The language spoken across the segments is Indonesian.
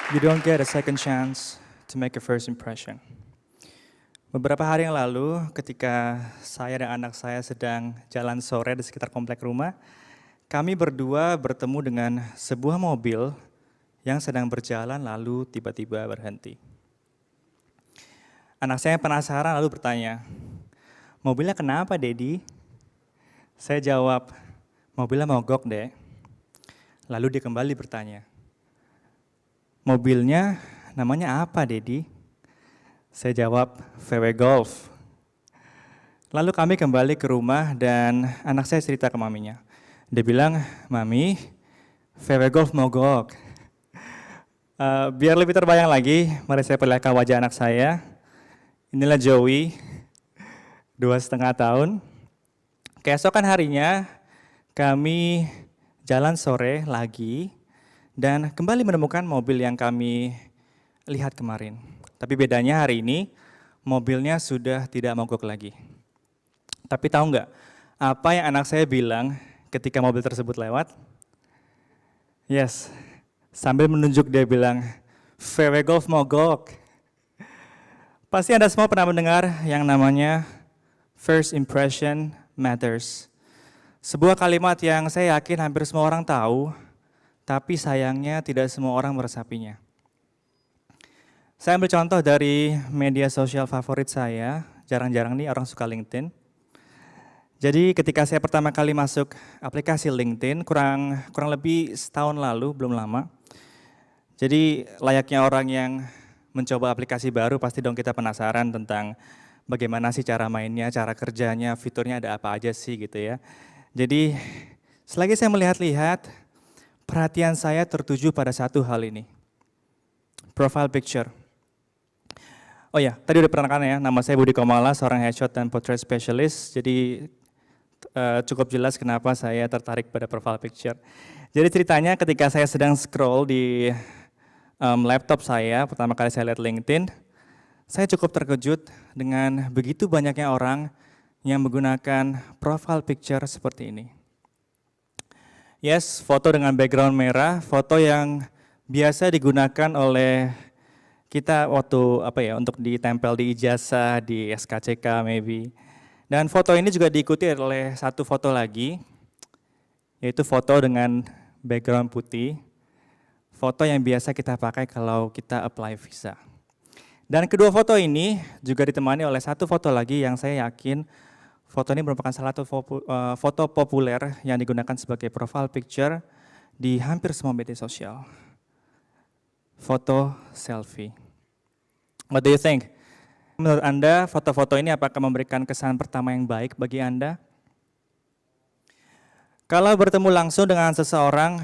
You don't get a second chance to make a first impression. Beberapa hari yang lalu, ketika saya dan anak saya sedang jalan sore di sekitar komplek rumah, kami berdua bertemu dengan sebuah mobil yang sedang berjalan lalu tiba-tiba berhenti. Anak saya penasaran lalu bertanya, "Mobilnya kenapa, Dedi?" Saya jawab, "Mobilnya mogok, Dek." Lalu dia kembali bertanya, "Mobilnya namanya apa, Dedi?" Saya jawab, VW Golf. Lalu kami kembali ke rumah dan anak saya cerita ke maminya. Dia bilang, "Mami, VW Golf mogok." Biar lebih terbayang lagi, mari saya perlihatkan wajah anak saya. Inilah Joey, 2,5 tahun. Keesokan harinya, kami jalan sore lagi dan kembali menemukan mobil yang kami lihat kemarin. Tapi bedanya hari ini, mobilnya sudah tidak mogok lagi. Tapi tahu nggak, apa yang anak saya bilang ketika mobil tersebut lewat? Yes, sambil menunjuk dia bilang, VW Golf mogok. Pasti Anda semua pernah mendengar yang namanya first impression matters. Sebuah kalimat yang saya yakin hampir semua orang tahu, tapi sayangnya tidak semua orang meresapinya. Saya ambil contoh dari media sosial favorit saya, jarang-jarang nih orang suka LinkedIn. Jadi ketika saya pertama kali masuk aplikasi LinkedIn, kurang lebih setahun lalu, belum lama. Jadi layaknya orang yang mencoba aplikasi baru, pasti dong kita penasaran tentang bagaimana sih cara mainnya, cara kerjanya, fiturnya ada apa aja sih gitu ya. Jadi selagi saya melihat-lihat, perhatian saya tertuju pada satu hal ini, profile picture. Oh ya, tadi udah perkenalkan ya, nama saya Budi Komala, seorang headshot dan portrait specialist. Jadi cukup jelas kenapa saya tertarik pada profile picture. Jadi ceritanya ketika saya sedang scroll di laptop saya, pertama kali saya lihat LinkedIn, saya cukup terkejut dengan begitu banyaknya orang yang menggunakan profile picture seperti ini. Yes, foto dengan background merah, foto yang biasa digunakan oleh kita waktu untuk ditempel di ijazah, di SKCK maybe. Dan foto ini juga diikuti oleh satu foto lagi, yaitu foto dengan background putih, foto yang biasa kita pakai kalau kita apply visa. Dan kedua foto ini juga ditemani oleh satu foto lagi yang saya yakin foto ini merupakan salah satu foto populer yang digunakan sebagai profile picture di hampir semua media sosial. Foto selfie. What do you think? Menurut Anda, foto-foto ini apakah memberikan kesan pertama yang baik bagi Anda? Kalau bertemu langsung dengan seseorang,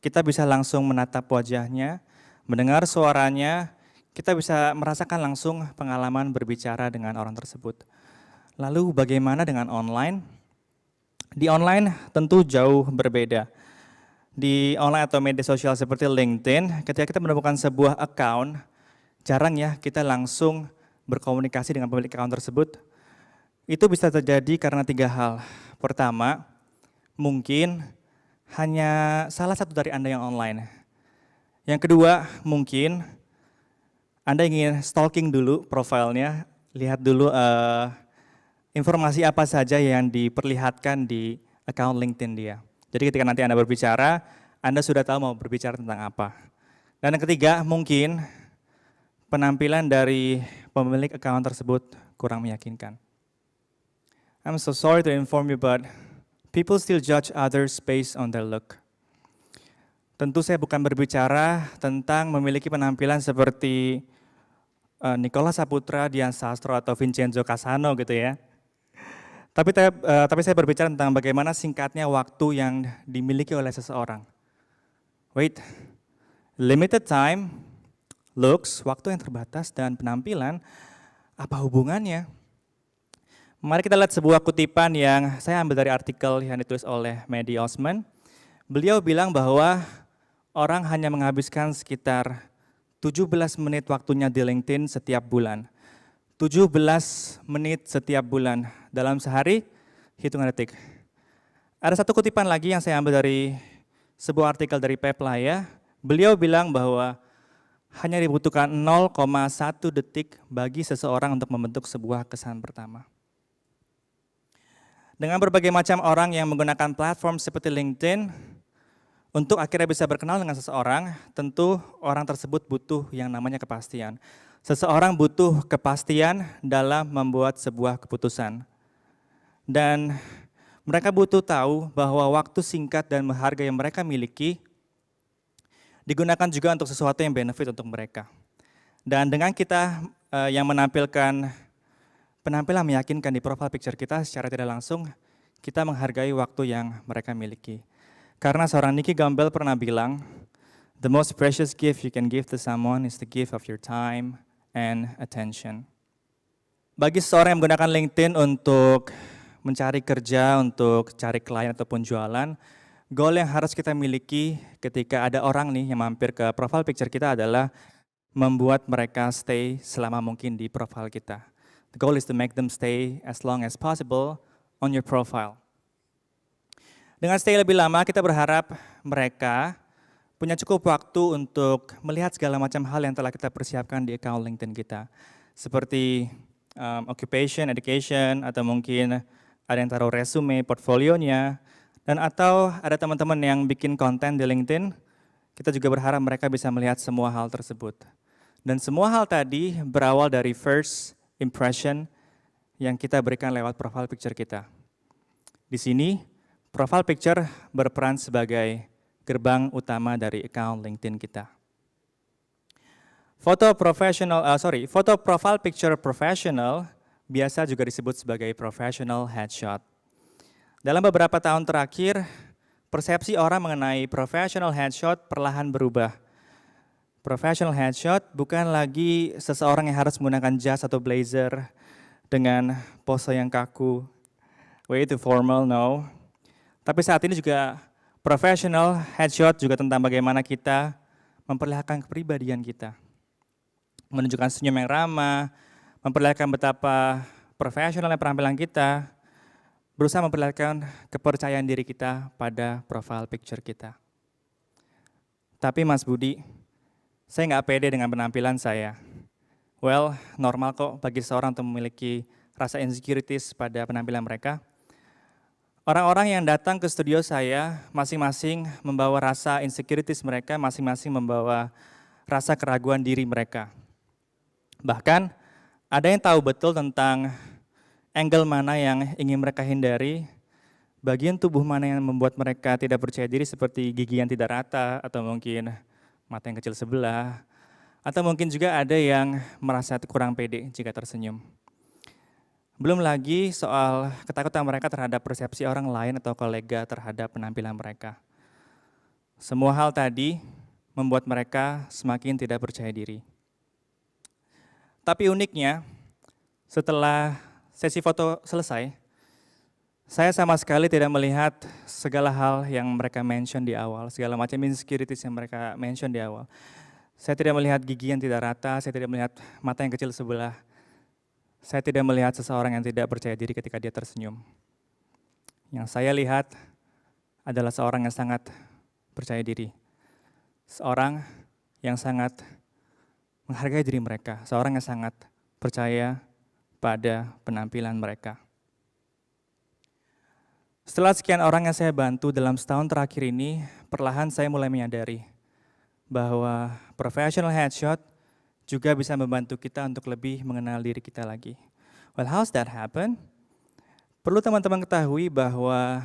kita bisa langsung menatap wajahnya, mendengar suaranya, kita bisa merasakan langsung pengalaman berbicara dengan orang tersebut. Lalu bagaimana dengan online? Di online tentu jauh berbeda. Di online atau media sosial seperti LinkedIn, ketika kita menemukan sebuah account, jarang ya kita langsung berkomunikasi dengan pemilik account tersebut. Itu bisa terjadi karena 3 hal. Pertama, mungkin hanya salah satu dari Anda yang online. Yang kedua, mungkin Anda ingin stalking dulu profilnya, lihat dulu informasi apa saja yang diperlihatkan di account LinkedIn dia. Jadi ketika nanti Anda berbicara, Anda sudah tahu mau berbicara tentang apa. Dan yang ketiga, mungkin penampilan dari pemilik account tersebut kurang meyakinkan. I'm so sorry to inform you, but people still judge others based on their look. Tentu saya bukan berbicara tentang memiliki penampilan seperti Nicholas Saputra, Dian Sastro, atau Vincenzo Casano gitu ya. Tapi saya berbicara tentang bagaimana singkatnya waktu yang dimiliki oleh seseorang. Wait, limited time, looks, waktu yang terbatas, dan penampilan, apa hubungannya? Mari kita lihat sebuah kutipan yang saya ambil dari artikel yang ditulis oleh Maddie Osman. Beliau bilang bahwa orang hanya menghabiskan sekitar 17 menit waktunya di LinkedIn setiap bulan. 17 menit setiap bulan. Dalam sehari, hitungan detik. Ada satu kutipan lagi yang saya ambil dari sebuah artikel dari Peplaya. Beliau bilang bahwa hanya dibutuhkan 0,1 detik bagi seseorang untuk membentuk sebuah kesan pertama. Dengan berbagai macam orang yang menggunakan platform seperti LinkedIn, untuk akhirnya bisa berkenal dengan seseorang, tentu orang tersebut butuh yang namanya kepastian. Seseorang butuh kepastian dalam membuat sebuah keputusan. Dan mereka butuh tahu bahwa waktu singkat dan berharga yang mereka miliki digunakan juga untuk sesuatu yang benefit untuk mereka. Dan dengan kita yang menampilkan penampilan meyakinkan di profile picture kita secara tidak langsung, kita menghargai waktu yang mereka miliki. Karena seorang Nicky Gumbel pernah bilang, the most precious gift you can give to someone is the gift of your time and attention. Bagi seseorang yang menggunakan LinkedIn untuk mencari kerja, untuk cari klien ataupun jualan, goal yang harus kita miliki ketika ada orang nih yang mampir ke profile picture kita adalah membuat mereka stay selama mungkin di profile kita. The goal is to make them stay as long as possible on your profile. Dengan stay lebih lama, kita berharap mereka punya cukup waktu untuk melihat segala macam hal yang telah kita persiapkan di account LinkedIn kita. Seperti occupation, education, atau mungkin ada yang taruh resume, portfolionya, dan atau ada teman-teman yang bikin konten di LinkedIn, kita juga berharap mereka bisa melihat semua hal tersebut. Dan semua hal tadi berawal dari first impression yang kita berikan lewat profile picture kita. Di sini, profile picture berperan sebagai gerbang utama dari account LinkedIn kita. Foto profile picture professional biasa juga disebut sebagai professional headshot. Dalam beberapa tahun terakhir, persepsi orang mengenai professional headshot perlahan berubah. Professional headshot bukan lagi seseorang yang harus menggunakan jas atau blazer dengan pose yang kaku, way too formal, no. Tapi saat ini juga professional headshot juga tentang bagaimana kita memperlihatkan kepribadian kita. Menunjukkan senyum yang ramah, memperlihatkan betapa profesionalnya penampilan kita, berusaha memperlihatkan kepercayaan diri kita pada profile picture kita. Tapi Mas Budi, saya nggak pede dengan penampilan saya. Well, normal kok bagi seseorang untuk memiliki rasa insecurities pada penampilan mereka. Orang-orang yang datang ke studio saya masing-masing membawa rasa insecurities mereka, masing-masing membawa rasa keraguan diri mereka. Bahkan ada yang tahu betul tentang angle mana yang ingin mereka hindari, bagian tubuh mana yang membuat mereka tidak percaya diri seperti gigi yang tidak rata, atau mungkin mata yang kecil sebelah, atau mungkin juga ada yang merasa kurang pede jika tersenyum. Belum lagi soal ketakutan mereka terhadap persepsi orang lain atau kolega terhadap penampilan mereka. Semua hal tadi membuat mereka semakin tidak percaya diri. Tapi uniknya, setelah sesi foto selesai, saya sama sekali tidak melihat segala hal yang mereka mention di awal, segala macam insecurities yang mereka mention di awal. Saya tidak melihat gigi yang tidak rata, saya tidak melihat mata yang kecil sebelah. Saya tidak melihat seseorang yang tidak percaya diri ketika dia tersenyum. Yang saya lihat adalah seorang yang sangat percaya diri. Seorang yang sangat menghargai diri mereka, seorang yang sangat percaya pada penampilan mereka. Setelah sekian orang yang saya bantu dalam setahun terakhir ini, perlahan saya mulai menyadari bahwa professional headshot juga bisa membantu kita untuk lebih mengenal diri kita lagi. Well, how's that happen? Perlu teman-teman ketahui bahwa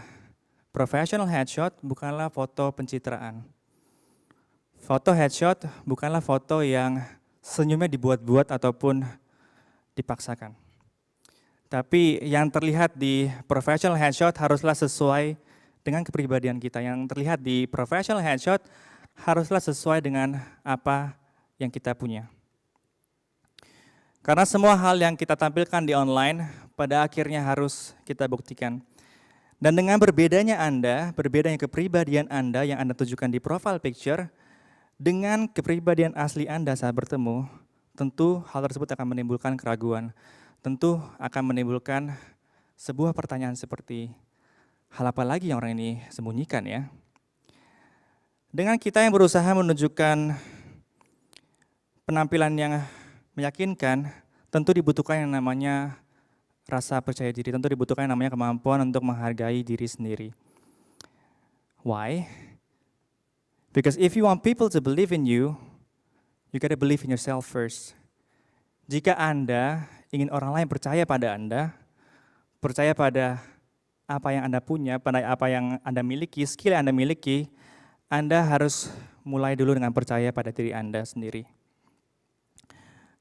professional headshot bukanlah foto pencitraan. Foto headshot bukanlah foto yang senyumnya dibuat-buat ataupun dipaksakan. Tapi yang terlihat di professional headshot haruslah sesuai dengan kepribadian kita. Yang terlihat di professional headshot haruslah sesuai dengan apa yang kita punya. Karena semua hal yang kita tampilkan di online pada akhirnya harus kita buktikan. Dan dengan berbedanya Anda, berbedanya kepribadian Anda yang Anda tunjukkan di profile picture, dengan kepribadian asli Anda saat bertemu, tentu hal tersebut akan menimbulkan keraguan. Tentu akan menimbulkan sebuah pertanyaan seperti, hal apa lagi yang orang ini sembunyikan ya? Dengan kita yang berusaha menunjukkan penampilan yang meyakinkan, tentu dibutuhkan yang namanya rasa percaya diri, tentu dibutuhkan yang namanya kemampuan untuk menghargai diri sendiri. Why? Because if you want people to believe in you gotta believe in yourself first. Jika Anda ingin orang lain percaya pada Anda, percaya pada apa yang Anda punya, pada apa yang Anda miliki, skill yang Anda miliki, Anda harus mulai dulu dengan percaya pada diri Anda sendiri.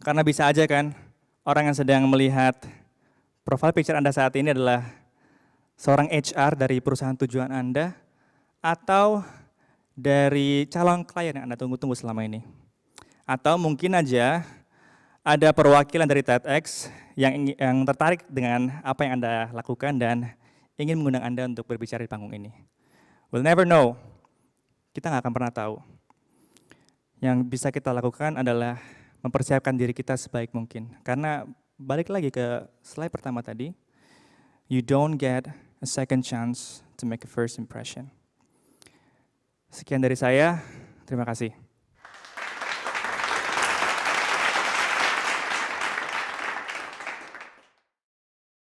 Karena bisa aja kan, orang yang sedang melihat profile picture Anda saat ini adalah seorang HR dari perusahaan tujuan Anda, atau dari calon klien yang Anda tunggu-tunggu selama ini. Atau mungkin aja ada perwakilan dari TEDx yang tertarik dengan apa yang Anda lakukan dan ingin mengundang Anda untuk berbicara di panggung ini. We'll never know. Kita nggak akan pernah tahu. Yang bisa kita lakukan adalah mempersiapkan diri kita sebaik mungkin. Karena balik lagi ke slide pertama tadi, you don't get a second chance to make a first impression. Sekian dari saya, terima kasih.